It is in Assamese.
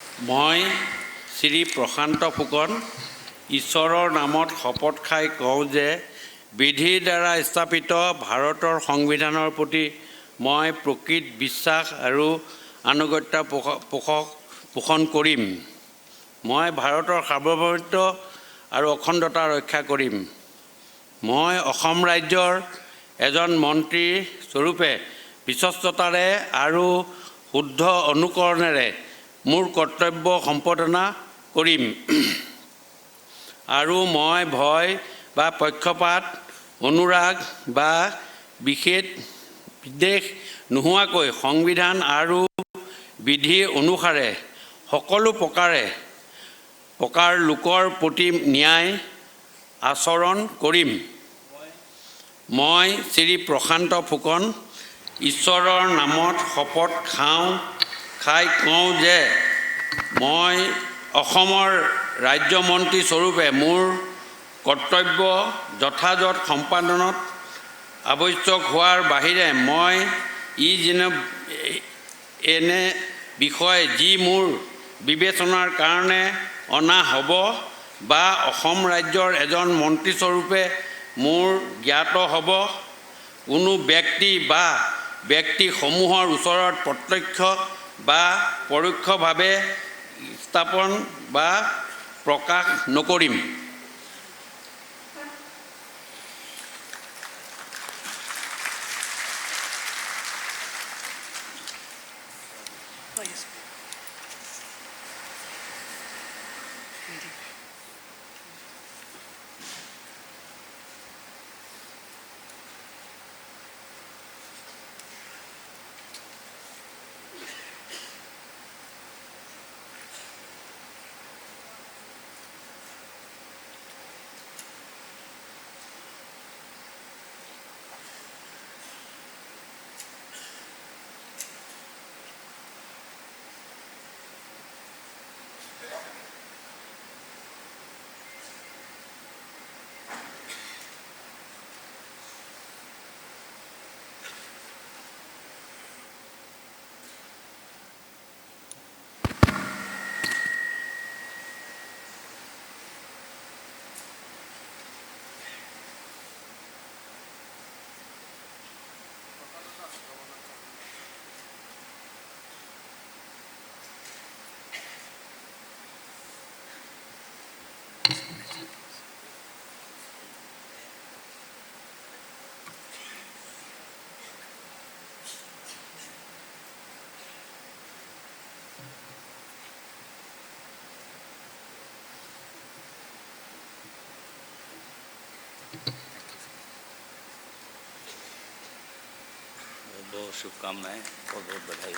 মই শ্ৰী প্ৰশান্ত ফুকন ঈশ্বৰৰ নামত শপত খাই কওঁ যে বিধিৰ দ্বাৰা স্থাপিত ভাৰতৰ সংবিধানৰ প্ৰতি মই প্ৰকৃত বিশ্বাস আৰু আনুগত্য পোষণ কৰিম। মই ভাৰতৰ সাৰ্বভৌমত্ব আৰু অখণ্ডতা ৰক্ষা কৰিম। মই অসম ৰাজ্যৰ এজন মন্ত্ৰী স্বৰূপে বিশ্বস্ততাৰে আৰু শুদ্ধ অনুকৰণেৰে মোৰ কৰ্তব্য সম্পাদনা কৰিম আৰু মই ভয় বা পক্ষপাত অনুৰাগ বা বিদ্বেষ নোহোৱাকৈ সংবিধান আৰু বিধি অনুসাৰে সকলো প্ৰকাৰ লোকৰ প্ৰতি ন্যায় আচৰণ কৰিম। মই শ্ৰী প্ৰশান্ত ফুকন ঈশ্বৰৰ নামত শপত খাই কওঁ যে মই অসমৰ ৰাজ্যমন্ত্ৰী স্বৰূপে মোৰ কৰ্তব্য যথাযথ সম্পাদনত আৱশ্যক হোৱাৰ বাহিৰে মই এনে বিষয় যি মোৰ বিবেচনাৰ কাৰণে অনা হ'ব বা অসম ৰাজ্যৰ এজন মন্ত্ৰী স্বৰূপে মোৰ জ্ঞাত হ'ব কোনো ব্যক্তি বা ব্যক্তিসমূহৰ ওচৰত প্ৰত্যক্ষ বা পৰোক্ষভাৱে স্থাপন বা প্ৰকাশ নকৰিম। बहुत शुभकामनाएं और बहुत बधाई।